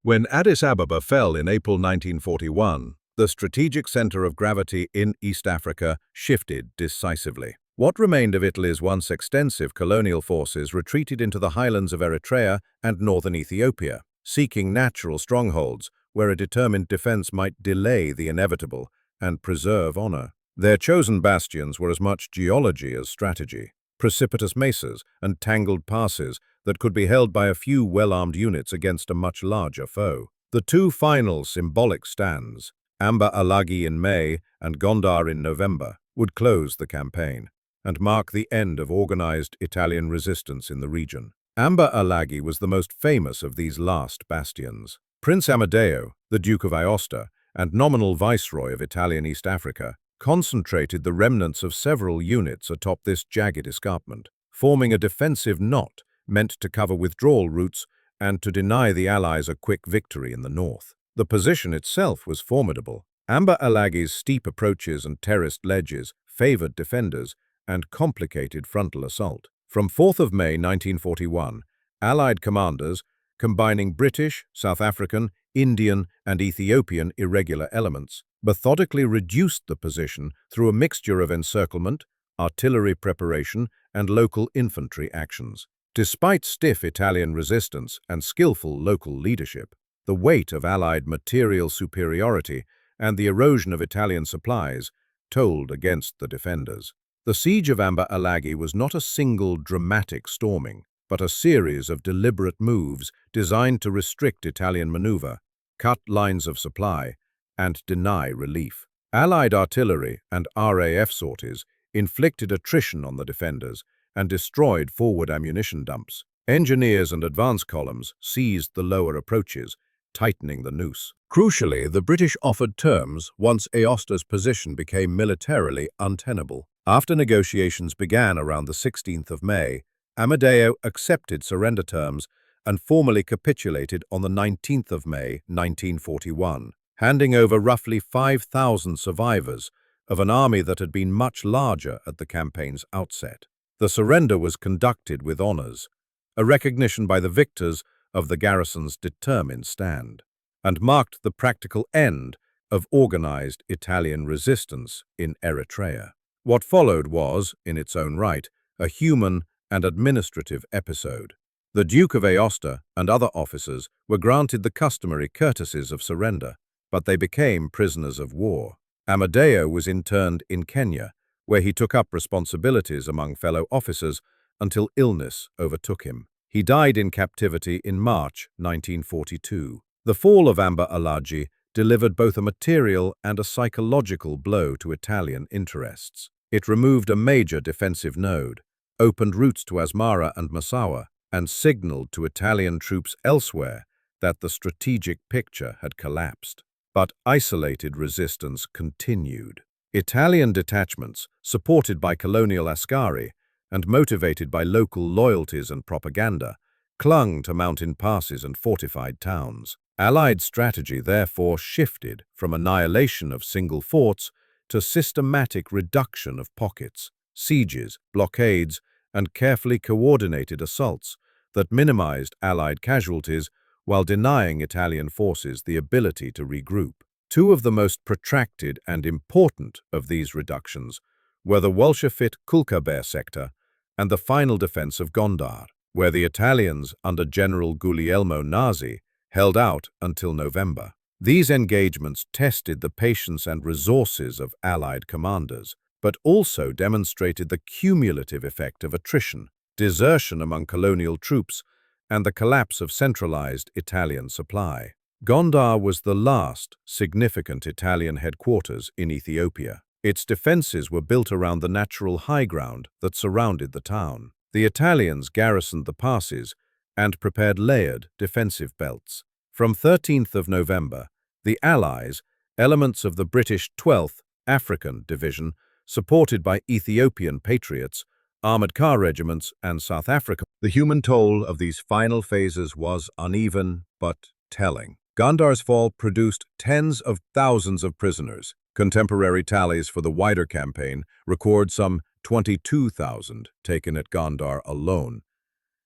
When Addis Ababa fell in April 1941, the strategic center of gravity in East Africa shifted decisively. What remained of Italy's once extensive colonial forces retreated into the highlands of Eritrea and northern Ethiopia, seeking natural strongholds where a determined defense might delay the inevitable and preserve honor. Their chosen bastions were as much geology as strategy, precipitous mesas and tangled passes that could be held by a few well-armed units against a much larger foe. The two final symbolic stands, Amba Alagi in May and Gondar in November, would close the campaign and mark the end of organized Italian resistance in the region. Amba Alagi was the most famous of these last bastions. Prince Amadeo, the Duke of Aosta, and nominal viceroy of Italian East Africa, concentrated the remnants of several units atop this jagged escarpment, forming a defensive knot meant to cover withdrawal routes and to deny the Allies a quick victory in the north. The position itself was formidable. Amba Alagi's steep approaches and terraced ledges favored defenders and complicated frontal assault. From 4th of May 1941, Allied commanders, combining British, South African, Indian, and Ethiopian irregular elements, methodically reduced the position through a mixture of encirclement, artillery preparation, and local infantry actions. Despite stiff Italian resistance and skillful local leadership, the weight of Allied material superiority and the erosion of Italian supplies told against the defenders. The siege of Amba Alagi was not a single dramatic storming, but a series of deliberate moves designed to restrict Italian maneuver, cut lines of supply, and deny relief. Allied artillery and RAF sorties inflicted attrition on the defenders and destroyed forward ammunition dumps. Engineers and advance columns seized the lower approaches, tightening the noose. Crucially, the British offered terms once Aosta's position became militarily untenable. After negotiations began around the 16th of May, Amadeo accepted surrender terms and formally capitulated on the 19th of May 1941, handing over roughly 5,000 survivors of an army that had been much larger at the campaign's outset. The surrender was conducted with honors, a recognition by the victors of the garrison's determined stand, and marked the practical end of organized Italian resistance in Eritrea. What followed was, in its own right, a human and administrative episode. The Duke of Aosta and other officers were granted the customary courtesies of surrender, but they became prisoners of war. Amadeo was interned in Kenya, where he took up responsibilities among fellow officers until illness overtook him. He died in captivity in March 1942. The fall of Amba Alagi delivered both a material and a psychological blow to Italian interests. It removed a major defensive node, opened routes to Asmara and Massawa, and signaled to Italian troops elsewhere that the strategic picture had collapsed. But isolated resistance continued. Italian detachments, supported by colonial askari and motivated by local loyalties and propaganda, clung to mountain passes and fortified towns. Allied strategy therefore shifted from annihilation of single forts to systematic reduction of pockets, sieges, blockades, and carefully coordinated assaults that minimized Allied casualties while denying Italian forces the ability to regroup. Two of the most protracted and important of these reductions were the Walchefit-Kulkaber sector and the final defense of Gondar, where the Italians under General Guglielmo Nazi held out until November. These engagements tested the patience and resources of Allied commanders, but also demonstrated the cumulative effect of attrition, desertion among colonial troops, and the collapse of centralized Italian supply. Gondar was the last significant Italian headquarters in Ethiopia. Its defenses were built around the natural high ground that surrounded the town. The Italians garrisoned the passes and prepared layered defensive belts. From 13th of November, the Allies, elements of the British 12th African Division, supported by Ethiopian patriots, armored car regiments, and South Africa. The human toll of these final phases was uneven but telling. Gondar's fall produced tens of thousands of prisoners. Contemporary tallies for the wider campaign record some 22,000 taken at Gondar alone,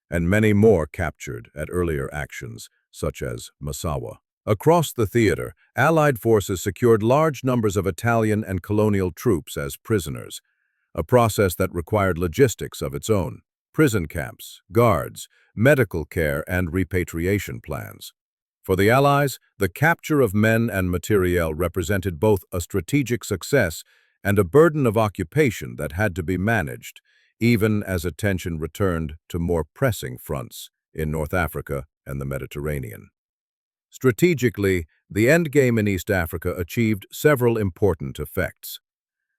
and many more captured at earlier actions, such as Massawa. Across the theater, Allied forces secured large numbers of Italian and colonial troops as prisoners, a process that required logistics of its own: prison camps, guards, medical care, and repatriation plans. For the Allies, the capture of men and materiel represented both a strategic success and a burden of occupation that had to be managed, even as attention returned to more pressing fronts in North Africa and the Mediterranean. Strategically, the endgame in East Africa achieved several important effects.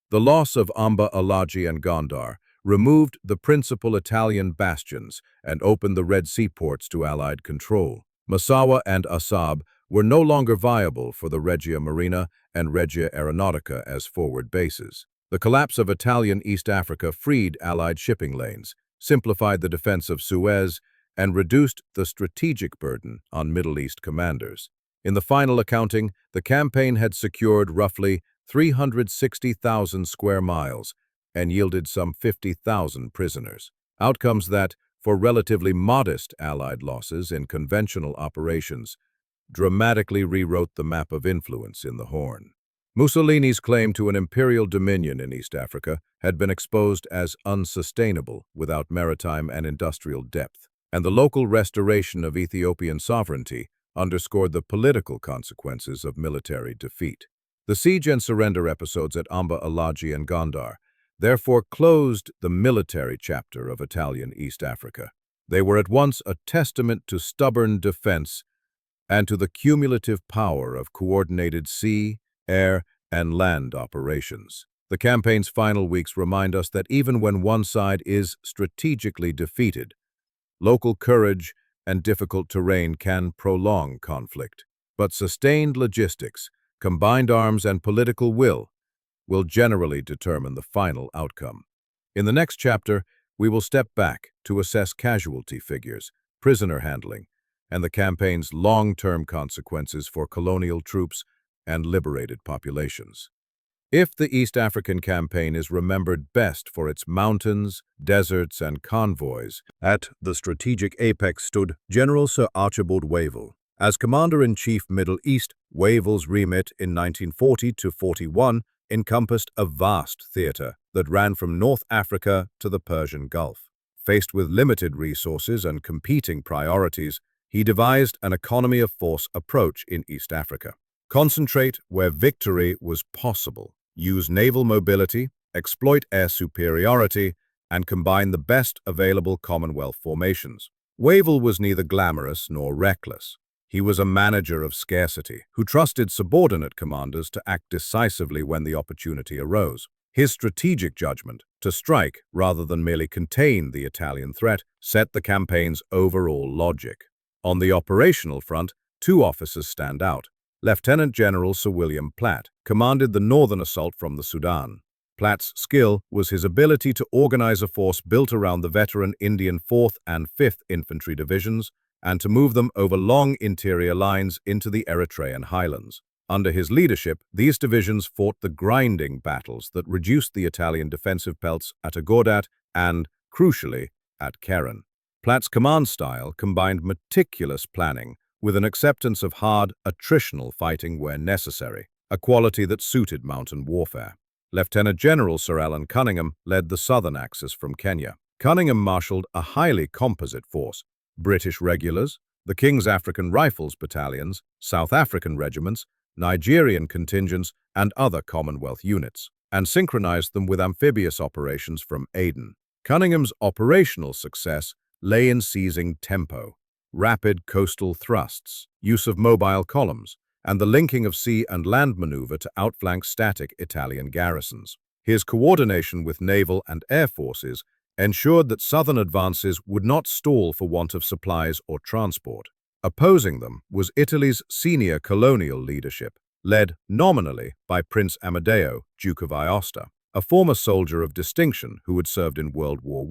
The loss of Amba Alaji and Gondar removed the principal Italian bastions and opened the Red Sea ports to Allied control. Massawa and Assab were no longer viable for the Regia Marina and Regia Aeronautica as forward bases. The collapse of Italian East Africa freed Allied shipping lanes, simplified the defense of Suez, and reduced the strategic burden on Middle East commanders. In the final accounting, the campaign had secured roughly 360,000 square miles and yielded some 50,000 prisoners. Outcomes that, for relatively modest Allied losses in conventional operations, dramatically rewrote the map of influence in the Horn. Mussolini's claim to an imperial dominion in East Africa had been exposed as unsustainable without maritime and industrial depth, and the local restoration of Ethiopian sovereignty underscored the political consequences of military defeat. The siege and surrender episodes at Amba Alaji and Gondar therefore closed the military chapter of Italian East Africa. They were at once a testament to stubborn defense and to the cumulative power of coordinated sea, air, and land operations. The campaign's final weeks remind us that even when one side is strategically defeated, local courage and difficult terrain can prolong conflict. But sustained logistics, combined arms, and political will generally determine the final outcome. In the next chapter, we will step back to assess casualty figures, prisoner handling, and the campaign's long-term consequences for colonial troops and liberated populations. If the East African campaign is remembered best for its mountains, deserts, and convoys, at the strategic apex stood General Sir Archibald Wavell. As Commander-in-Chief Middle East, Wavell's remit in 1940–41 encompassed a vast theater that ran from North Africa to the Persian Gulf. Faced with limited resources and competing priorities, he devised an economy of force approach in East Africa. Concentrate where victory was possible, use naval mobility, exploit air superiority, and combine the best available Commonwealth formations. Wavell was neither glamorous nor reckless. He was a manager of scarcity, who trusted subordinate commanders to act decisively when the opportunity arose. His strategic judgment to strike rather than merely contain the Italian threat set the campaign's overall logic. On the operational front, two officers stand out. Lieutenant General Sir William Platt commanded the northern assault from the Sudan. Platt's skill was his ability to organize a force built around the veteran Indian 4th and 5th Infantry Divisions and to move them over long interior lines into the Eritrean highlands. Under his leadership, these divisions fought the grinding battles that reduced the Italian defensive belts at Agordat and, crucially, at Keren. Platt's command style combined meticulous planning with an acceptance of hard, attritional fighting where necessary, a quality that suited mountain warfare. Lieutenant General Sir Alan Cunningham led the southern axis from Kenya. Cunningham marshaled a highly composite force: British regulars, the King's African Rifles battalions, South African regiments, Nigerian contingents, and other Commonwealth units, and synchronized them with amphibious operations from Aden. Cunningham's operational success lay in seizing tempo, rapid coastal thrusts, use of mobile columns, and the linking of sea and land maneuver to outflank static Italian garrisons. His coordination with naval and air forces ensured that southern advances would not stall for want of supplies or transport. Opposing them was Italy's senior colonial leadership, led nominally by Prince Amadeo, Duke of Aosta. A former soldier of distinction who had served in World War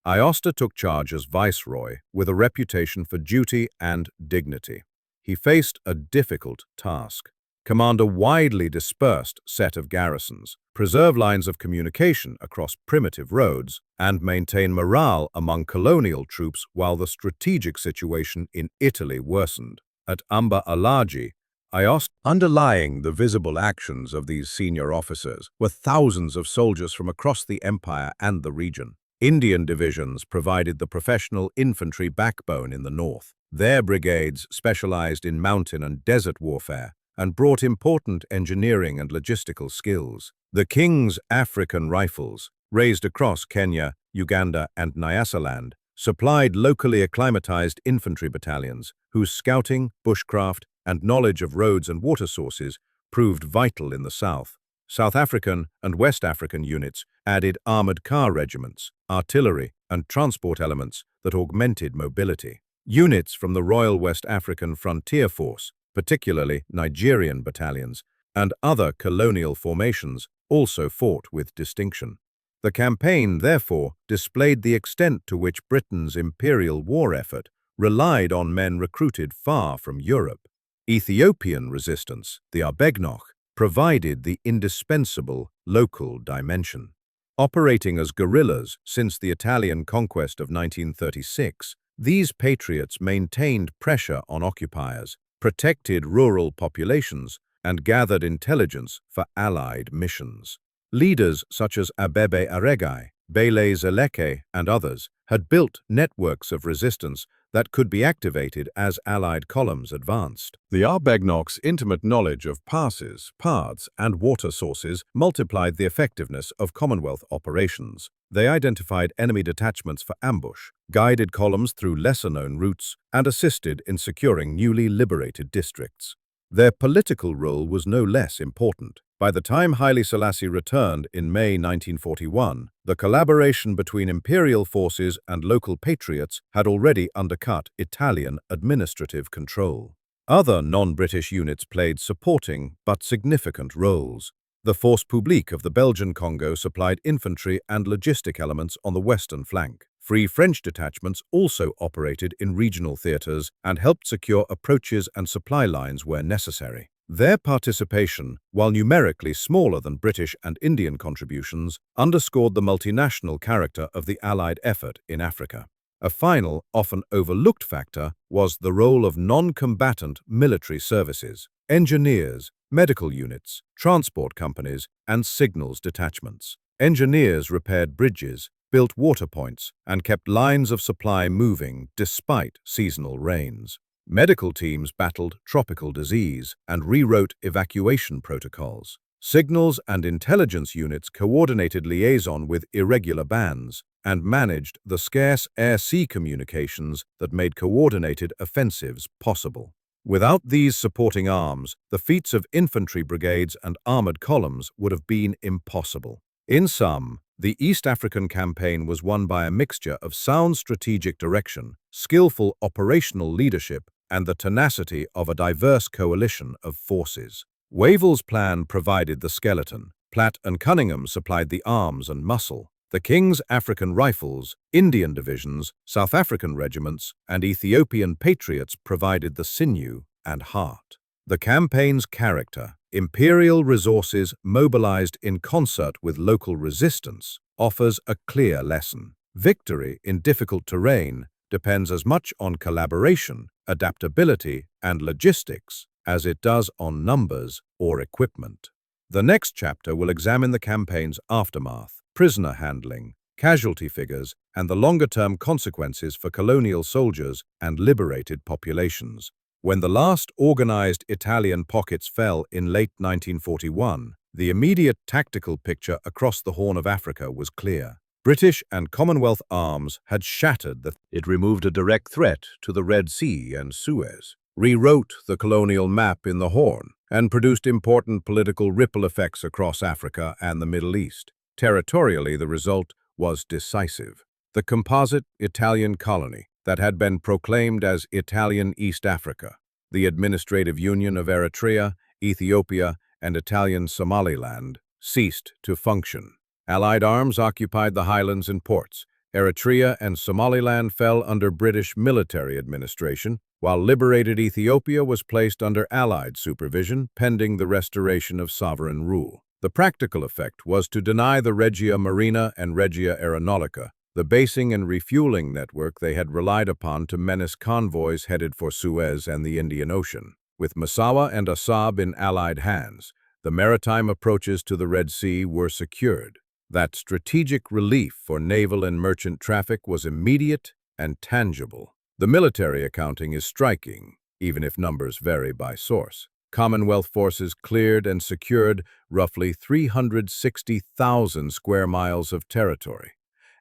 I, Aosta took charge as viceroy with a reputation for duty and dignity. He faced a difficult task: command a widely dispersed set of garrisons, preserve lines of communication across primitive roads, and maintain morale among colonial troops while the strategic situation in Italy worsened. At Amba Alagi, Aosta, underlying the visible actions of these senior officers were thousands of soldiers from across the empire and the region. Indian divisions provided the professional infantry backbone in the north. Their brigades specialized in mountain and desert warfare and brought important engineering and logistical skills. The King's African Rifles, raised across Kenya, Uganda, and Nyasaland, supplied locally acclimatized infantry battalions whose scouting, bushcraft, and knowledge of roads and water sources proved vital in the south. South African and West African units added armored car regiments, artillery, and transport elements that augmented mobility. Units from the Royal West African Frontier Force, particularly Nigerian battalions, and other colonial formations also fought with distinction. The campaign, therefore, displayed the extent to which Britain's imperial war effort relied on men recruited far from Europe. Ethiopian resistance, the Arbegnach, provided the indispensable local dimension. Operating as guerrillas since the Italian conquest of 1936, these patriots maintained pressure on occupiers, protected rural populations, and gathered intelligence for Allied missions. Leaders such as Abebe Aregai, Bele Zeleke, and others had built networks of resistance that could be activated as Allied columns advanced. The Arbegnach's intimate knowledge of passes, paths, and water sources multiplied the effectiveness of Commonwealth operations. They identified enemy detachments for ambush, guided columns through lesser-known routes, and assisted in securing newly liberated districts. Their political role was no less important. By the time Haile Selassie returned in May 1941, the collaboration between imperial forces and local patriots had already undercut Italian administrative control. Other non-British units played supporting but significant roles. The Force Publique of the Belgian Congo supplied infantry and logistic elements on the western flank. Free French detachments also operated in regional theaters and helped secure approaches and supply lines where necessary. Their participation, while numerically smaller than British and Indian contributions, underscored the multinational character of the Allied effort in Africa. A final, often overlooked factor was the role of non-combatant military services: engineers, medical units, transport companies, and signals detachments. Engineers repaired bridges, built water points, and kept lines of supply moving despite seasonal rains. Medical teams battled tropical disease and rewrote evacuation protocols. Signals and intelligence units coordinated liaison with irregular bands and managed the scarce air-sea communications that made coordinated offensives possible. Without these supporting arms, the feats of infantry brigades and armored columns would have been impossible. In sum, the East African campaign was won by a mixture of sound strategic direction, skillful operational leadership, and the tenacity of a diverse coalition of forces. Wavell's plan provided the skeleton. Platt and Cunningham supplied the arms and muscle. The King's African Rifles, Indian divisions, South African regiments, and Ethiopian patriots provided the sinew and heart. The campaign's character, imperial resources mobilized in concert with local resistance, offers a clear lesson. Victory in difficult terrain depends as much on collaboration, adaptability, and logistics as it does on numbers or equipment. The next chapter will examine the campaign's aftermath, prisoner handling, casualty figures, and the longer-term consequences for colonial soldiers and liberated populations. When the last organized Italian pockets fell in late 1941, the immediate tactical picture across the Horn of Africa was clear. British and Commonwealth arms had shattered It removed a direct threat to the Red Sea and Suez, rewrote the colonial map in the Horn, and produced important political ripple effects across Africa and the Middle East. Territorially, the result was decisive. The composite Italian colony that had been proclaimed as Italian East Africa, the administrative union of Eritrea, Ethiopia, and Italian Somaliland, ceased to function. Allied arms occupied the highlands and ports. Eritrea and Somaliland fell under British military administration, while liberated Ethiopia was placed under Allied supervision pending the restoration of sovereign rule. The practical effect was to deny the Regia Marina and Regia Aeronautica the basing and refueling network they had relied upon to menace convoys headed for Suez and the Indian Ocean. With Massawa and Assab in Allied hands, the maritime approaches to the Red Sea were secured. That strategic relief for naval and merchant traffic was immediate and tangible. The military accounting is striking, even if numbers vary by source. Commonwealth forces cleared and secured roughly 360,000 square miles of territory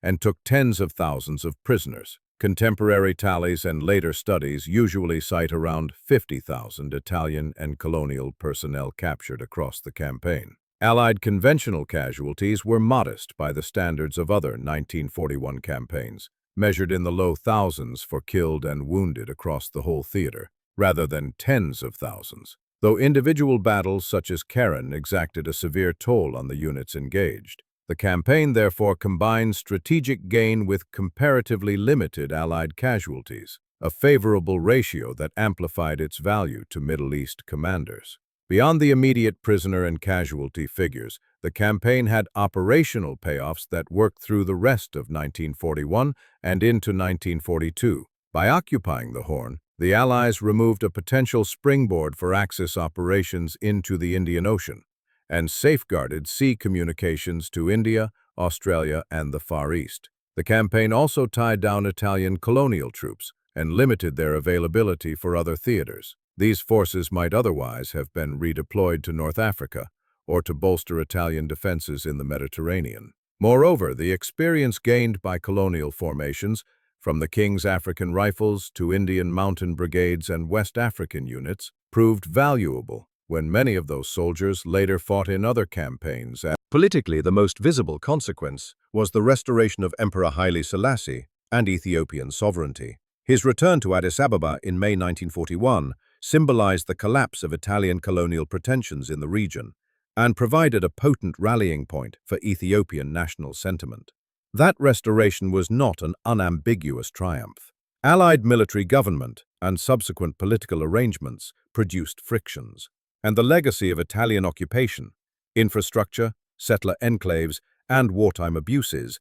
and took tens of thousands of prisoners. Contemporary tallies and later studies usually cite around 50,000 Italian and colonial personnel captured across the campaign. Allied conventional casualties were modest by the standards of other 1941 campaigns, measured in the low thousands for killed and wounded across the whole theater, rather than tens of thousands, though individual battles such as Keren exacted a severe toll on the units engaged. The campaign therefore combined strategic gain with comparatively limited Allied casualties, a favorable ratio that amplified its value to Middle East commanders. Beyond the immediate prisoner and casualty figures, the campaign had operational payoffs that worked through the rest of 1941 and into 1942. By occupying the Horn, the Allies removed a potential springboard for Axis operations into the Indian Ocean and safeguarded sea communications to India, Australia, and the Far East. The campaign also tied down Italian colonial troops and limited their availability for other theaters. These forces might otherwise have been redeployed to North Africa or to bolster Italian defenses in the Mediterranean. Moreover, the experience gained by colonial formations, from the King's African Rifles to Indian Mountain Brigades and West African units, proved valuable when many of those soldiers later fought in other campaigns. Politically, the most visible consequence was the restoration of Emperor Haile Selassie and Ethiopian sovereignty. His return to Addis Ababa in May 1941 symbolized the collapse of Italian colonial pretensions in the region and provided a potent rallying point for Ethiopian national sentiment. That restoration was not an unambiguous triumph. Allied military government and subsequent political arrangements produced frictions, and the legacy of Italian occupation, infrastructure, settler enclaves, and wartime abuses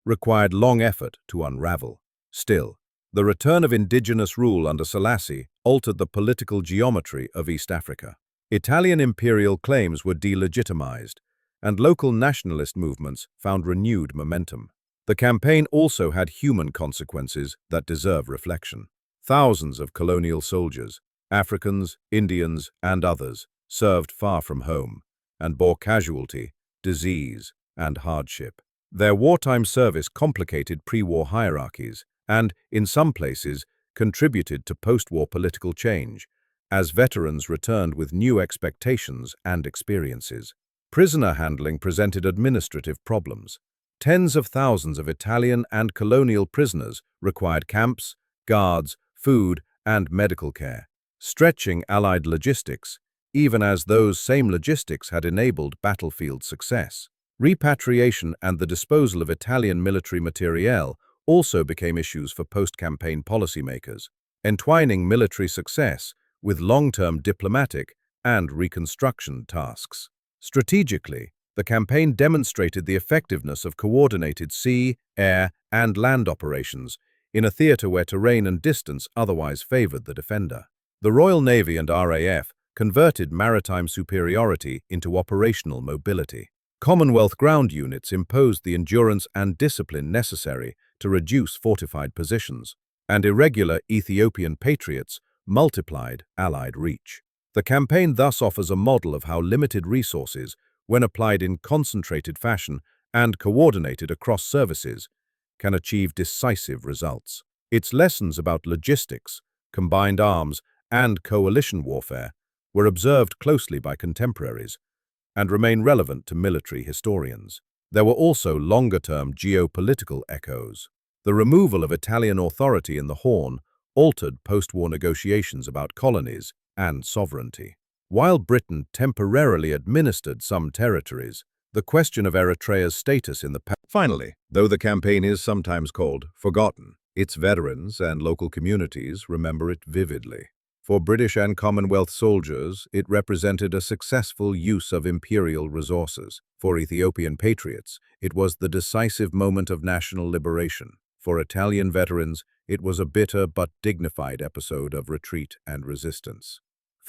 required long effort to unravel. Still, the return of indigenous rule under Selassie altered the political geometry of East Africa. Italian imperial claims were delegitimized, and local nationalist movements found renewed momentum. The campaign also had human consequences that deserve reflection. Thousands of colonial soldiers, Africans, Indians, and others, served far from home and bore casualty, disease, and hardship. Their wartime service complicated pre-war hierarchies and, in some places, contributed to post-war political change, as veterans returned with new expectations and experiences. Prisoner handling presented administrative problems. Tens of thousands of Italian and colonial prisoners required camps, guards, food, and medical care, stretching Allied logistics, even as those same logistics had enabled battlefield success. Repatriation and the disposal of Italian military materiel also became issues for post-campaign policymakers, entwining military success with long-term diplomatic and reconstruction tasks. Strategically, the campaign demonstrated the effectiveness of coordinated sea, air, and land operations in a theater where terrain and distance otherwise favored the defender. The Royal Navy and RAF converted maritime superiority into operational mobility. Commonwealth ground units imposed the endurance and discipline necessary to reduce fortified positions, and irregular Ethiopian patriots multiplied Allied reach. The campaign thus offers a model of how limited resources, when applied in concentrated fashion and coordinated across services, can achieve decisive results. Its lessons about logistics, combined arms, and coalition warfare were observed closely by contemporaries and remain relevant to military historians. There were also longer-term geopolitical echoes. The removal of Italian authority in the Horn altered post-war negotiations about colonies and sovereignty. While Britain temporarily administered some territories, the question of Eritrea's status in the past. Finally, though the campaign is sometimes called forgotten, its veterans and local communities remember it vividly. For British and Commonwealth soldiers, it represented a successful use of imperial resources. For Ethiopian patriots, it was the decisive moment of national liberation. For Italian veterans, it was a bitter but dignified episode of retreat and resistance.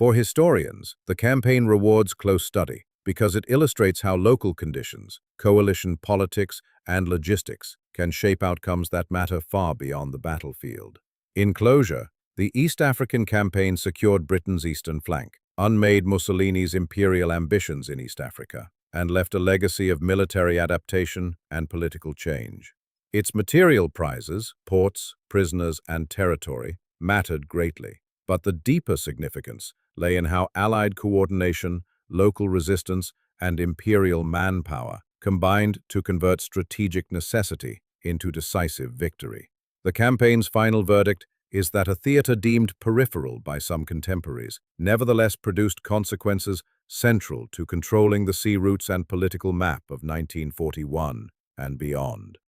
For historians, the campaign rewards close study because it illustrates how local conditions, coalition politics, and logistics can shape outcomes that matter far beyond the battlefield. In closure, the East African campaign secured Britain's eastern flank, unmade Mussolini's imperial ambitions in East Africa, and left a legacy of military adaptation and political change. Its material prizes, ports, prisoners, and territory, mattered greatly, but the deeper significance lay in how Allied coordination, local resistance, and imperial manpower combined to convert strategic necessity into decisive victory. The campaign's final verdict is that a theater deemed peripheral by some contemporaries nevertheless produced consequences central to controlling the sea routes and political map of 1941 and beyond.